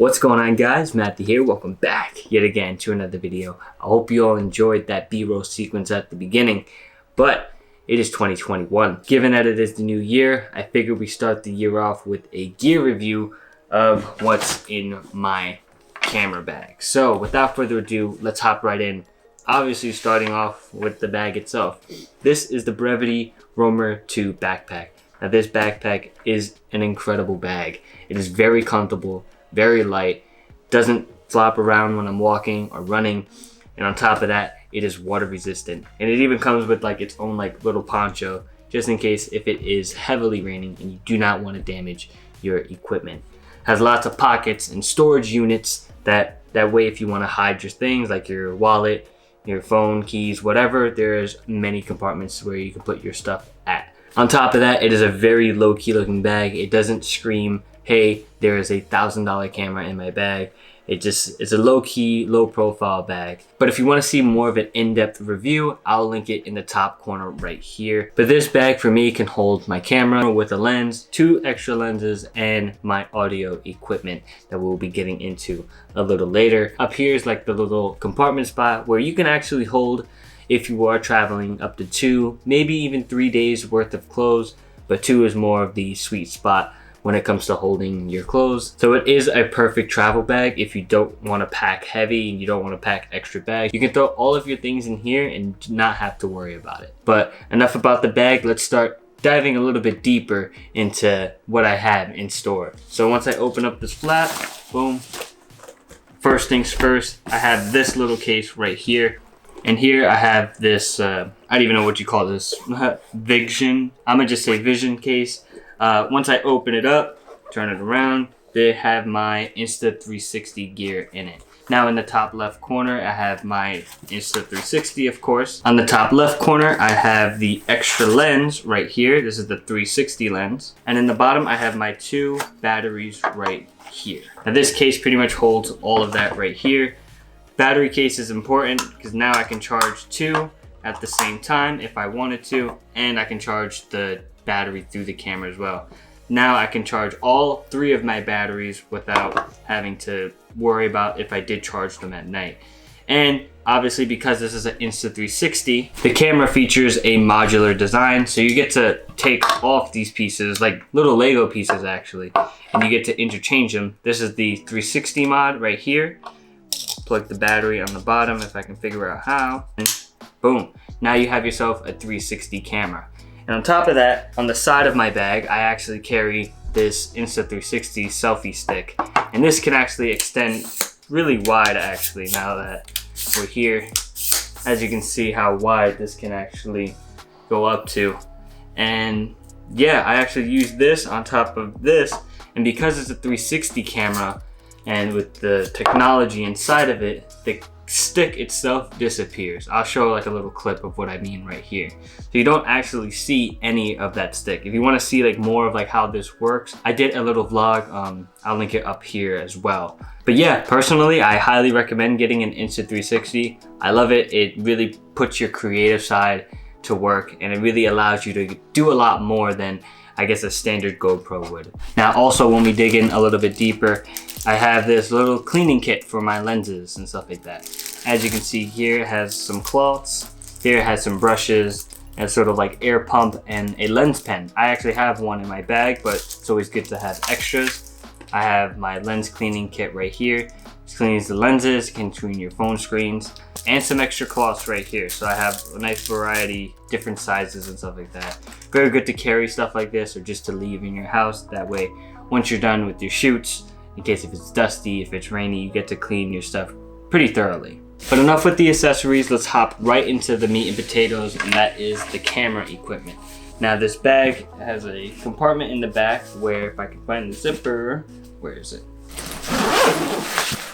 What's going on, guys? Matthew here. Welcome back yet again to another video. I hope you all enjoyed that B-roll sequence at the beginning, but it is 2021. Given that it is the new year, I figured we start the year off with a gear review of what's in my camera bag. So without further ado, let's hop right in. Obviously starting off with the bag itself. This is the Brevity Roamer 2 backpack. Now this backpack is an incredible bag. It is very comfortable, very light, doesn't flop around when I'm walking or running, and on top of that, it is water resistant. And it even comes with like its own like little poncho, just in case if it is heavily raining and you do not want to damage your equipment. Has lots of pockets and storage units that way if you want to hide your things like your wallet, your phone, keys, whatever, there's many compartments where you can put your stuff at. On top of that, it is a very low-key looking bag. It doesn't scream, hey, there is a $1,000 camera in my bag. It's a low-key, low-profile bag. But if you want to see more of an in-depth review, I'll link it in the top corner right here. But this bag for me can hold my camera with a lens, 2 extra lenses, and my audio equipment that we'll be getting into a little later. Up here is like the little compartment spot where you can actually hold, if you are traveling, up to 2, maybe even 3 days worth of clothes, but 2 is more of the sweet spot when it comes to holding your clothes. So it is a perfect travel bag if you don't want to pack heavy and you don't want to pack extra bags. You can throw all of your things in here and not have to worry about it. But enough about the bag, let's start diving a little bit deeper into what I have in store. So once I open up this flap, boom. First things first, I have this little case right here. And here I have this, I don't even know what you call this, Vision. I'm gonna just say Vision case. Once I open it up, turn it around, they have my insta360 gear in it. Now in the top left corner, I have my insta360, of course. On the top left corner, I have the extra lens right here. This is the 360 lens. And in the bottom, I have my 2 batteries right here. Now this case pretty much holds all of that right here. Battery case is important because now I can charge 2 at the same time if I wanted to, and I can charge the battery through the camera as well. Now I can charge all 3 of my batteries without having to worry about if I did charge them at night. And obviously because this is an Insta360, the camera features a modular design, so you get to take off these pieces, like little Lego pieces actually, and you get to interchange them. This is the 360 mod right here. Plug the battery on the bottom if I can figure out how, and boom, now you have yourself a 360 camera. And on top of that, on the side of my bag, I actually carry this Insta360 selfie stick. And this can actually extend really wide actually, now that we're here. As you can see how wide this can actually go up to. And yeah, I actually use this on top of this. And because it's a 360 camera, and with the technology inside of it, the stick itself disappears. I'll show like a little clip of what I mean right here. So you don't actually see any of that stick. If you want to see like more of like how this works, I did a little vlog. I'll link it up here as well. But yeah, personally, I highly recommend getting an Insta360. I love it. It really puts your creative side to work, and it really allows you to do a lot more than I guess a standard GoPro would. Now also, when we dig in a little bit deeper, I have this little cleaning kit for my lenses and stuff like that. As you can see here, it has some cloths. Here it has some brushes and sort of like air pump and a lens pen. I actually have one in my bag, but it's always good to have extras. I have my lens cleaning kit right here. It cleans the lenses, can clean your phone screens, and some extra cloths right here. So I have a nice variety, different sizes and stuff like that. Very good to carry stuff like this or just to leave in your house. That way, once you're done with your shoots, in case if it's dusty, if it's rainy, you get to clean your stuff pretty thoroughly. But enough with the accessories, let's hop right into the meat and potatoes, and that is the camera equipment. Now this bag has a compartment in the back where, if I can find the zipper, where is it?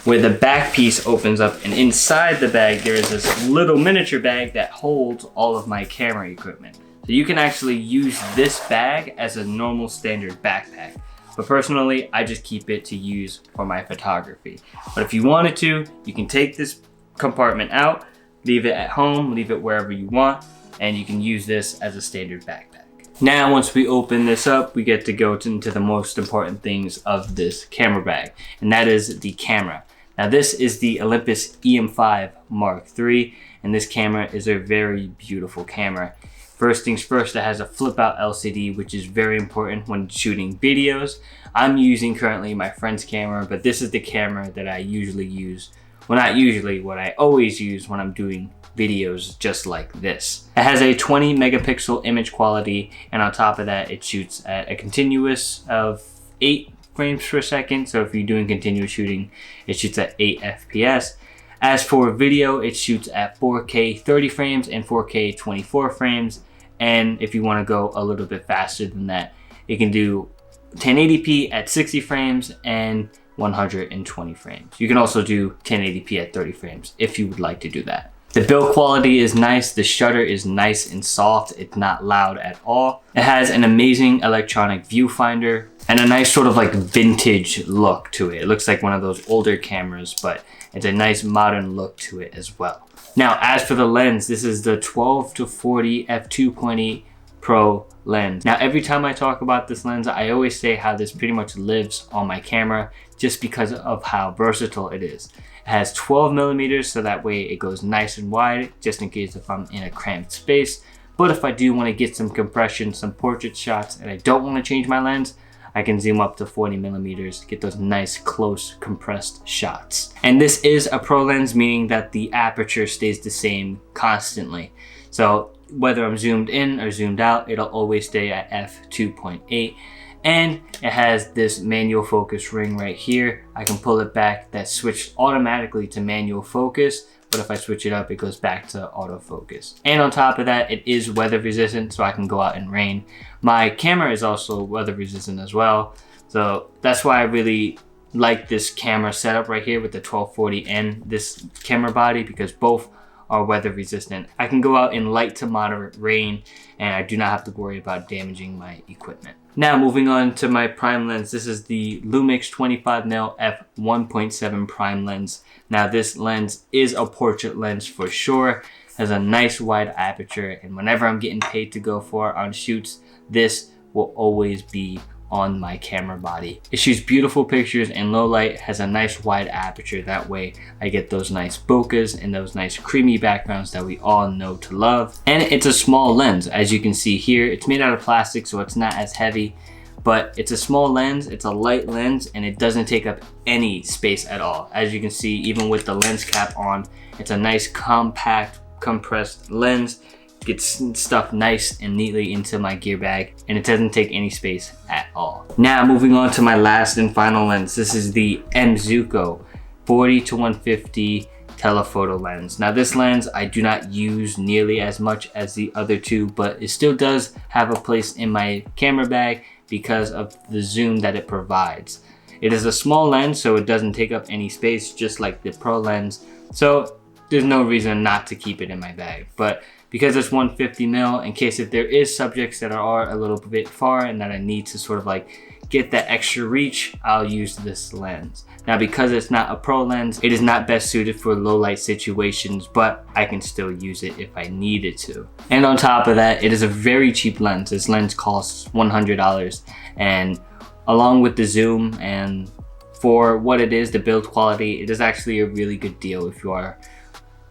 Where the back piece opens up, and inside the bag there is this little miniature bag that holds all of my camera equipment. So you can actually use this bag as a normal standard backpack. But personally, I just keep it to use for my photography. But if you wanted to, you can take this compartment out, leave it at home, leave it wherever you want, and you can use this as a standard backpack. Now, once we open this up, we get to go into the most important things of this camera bag, and that is the camera. Now, this is the Olympus EM5 Mark III, and this camera is a very beautiful camera. First things first, it has a flip out LCD, which is very important when shooting videos. I'm using currently my friend's camera, but this is the camera that I usually use. Well, not usually, what I always use when I'm doing videos just like this. It has a 20 megapixel image quality, and on top of that, it shoots at a continuous of 8 frames per second. So if you're doing continuous shooting, it shoots at 8 FPS. As for video, it shoots at 4K 30 frames and 4K 24 frames. And if you want to go a little bit faster than that, it can do 1080p at 60 frames and 120 frames. You can also do 1080p at 30 frames if you would like to do that. The build quality is nice. The shutter is nice and soft. It's not loud at all. It has an amazing electronic viewfinder and a nice sort of like vintage look to it. It looks like one of those older cameras, but it's a nice modern look to it as well. Now, as for the lens, this is the 12-40 f2.8 Pro lens. Now, every time I talk about this lens, I always say how this pretty much lives on my camera just because of how versatile it is. It has 12 millimeters, so that way it goes nice and wide, just in case if I'm in a cramped space. But if I do want to get some compression, some portrait shots, and I don't want to change my lens, I can zoom up to 40 millimeters, get those nice close compressed shots. And this is a pro lens, meaning that the aperture stays the same constantly. So whether I'm zoomed in or zoomed out, it'll always stay at f2.8. And it has this manual focus ring right here. I can pull it back. That's switched automatically to manual focus, but if I switch it up, it goes back to autofocus. And on top of that, it is weather resistant, so I can go out in rain. My camera is also weather resistant as well, so that's why I really like this camera setup right here with the 1240 and this camera body, because both are weather resistant. I can go out in light to moderate rain, and I do not have to worry about damaging my equipment. Now, moving on to my prime lens. This is the Lumix 25mm f1.7 prime lens. Now, this lens is a portrait lens for sure. Has a nice wide aperture, and whenever I'm getting paid to go for on shoots, this will always be on my camera body. It shoots beautiful pictures in low light, has a nice wide aperture. That way I get those nice bokehs and those nice creamy backgrounds that we all know to love. And it's a small lens, as you can see here. It's made out of plastic, so it's not as heavy, but it's a small lens, it's a light lens, and it doesn't take up any space at all. As you can see, even with the lens cap on, it's a nice compact compressed lens. Gets stuffed nice and neatly into my gear bag, and it doesn't take any space at all. Now, moving on to my last and final lens. This is the Zuiko 40-150 telephoto lens. Now, this lens I do not use nearly as much as the other two, but it still does have a place in my camera bag because of the zoom that it provides. It is a small lens, so it doesn't take up any space, just like the Pro lens, so there's no reason not to keep it in my bag. But because it's 150mm, in case if there is subjects that are a little bit far and that I need to sort of like get that extra reach, I'll use this lens. Now, because it's not a pro lens, it is not best suited for low light situations, but I can still use it if I needed to. And on top of that, it is a very cheap lens. This lens costs $100, and along with the zoom and for what it is, the build quality, it is actually a really good deal if you are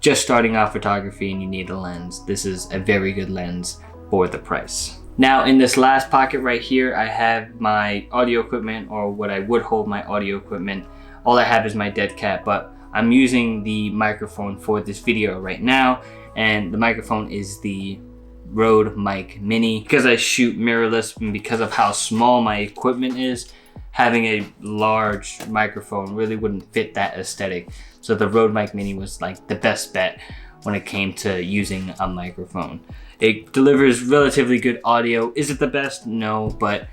just starting out photography and you need a lens. This is a very good lens for the price. Now, in this last pocket right here, I have my audio equipment, or what I would hold my audio equipment. All I have is my dead cat, but I'm using the microphone for this video right now, and the microphone is the Rode Mic Mini. Because I shoot mirrorless and because of how small my equipment is, having a large microphone really wouldn't fit that aesthetic. So the Rode Mic Mini was like the best bet when it came to using a microphone. It delivers relatively good audio. Is it the best? No, but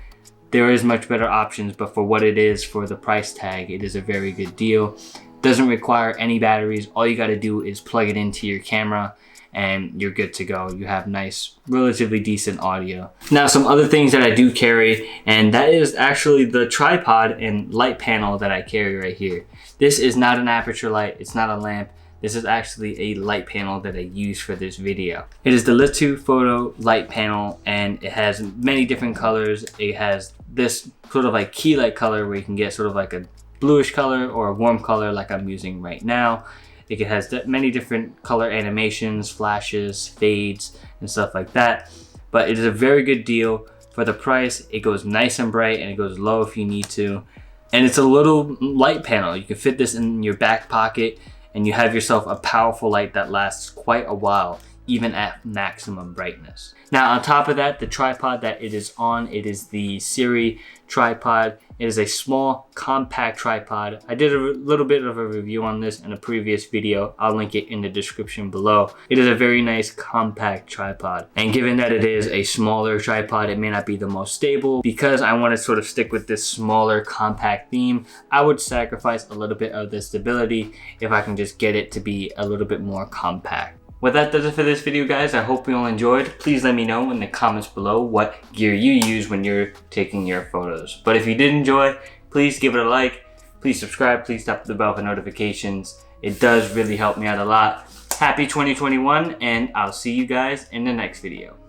there is much better options. But for what it is, for the price tag, it is a very good deal. Doesn't require any batteries. All you gotta do is plug it into your camera and you're good to go. You have nice, relatively decent audio. Now, some other things that I do carry, and that is actually the tripod and light panel that I carry right here. This is not an aperture light, it's not a lamp. this is actually a light panel that I use for this video. It is the litho light panel, and it has many different colors. It has this sort of like key light color where you can get sort of like a bluish color or a warm color like I'm using right now. It has many different color animations, flashes, fades, and stuff like that. But it is a very good deal for the price. It goes nice and bright, and it goes low if you need to. And it's a little light panel. You can fit this in your back pocket, and you have yourself a powerful light that lasts quite a while, even at maximum brightness. Now, on top of that, the tripod that it is on, it is the Siri tripod. It is a small, compact tripod. I did a little bit of a review on this in a previous video. I'll link it in the description below. It is a very nice, compact tripod. And given that it is a smaller tripod, it may not be the most stable. Because I want to sort of stick with this smaller, compact theme, I would sacrifice a little bit of the stability if I can just get it to be a little bit more compact. Well, that does it for this video, guys. I hope you all enjoyed. Please let me know in the comments below what gear you use when you're taking your photos. But if you did enjoy, please give it a like. Please subscribe. Please tap the bell for notifications. It does really help me out a lot. Happy 2021, and I'll see you guys in the next video.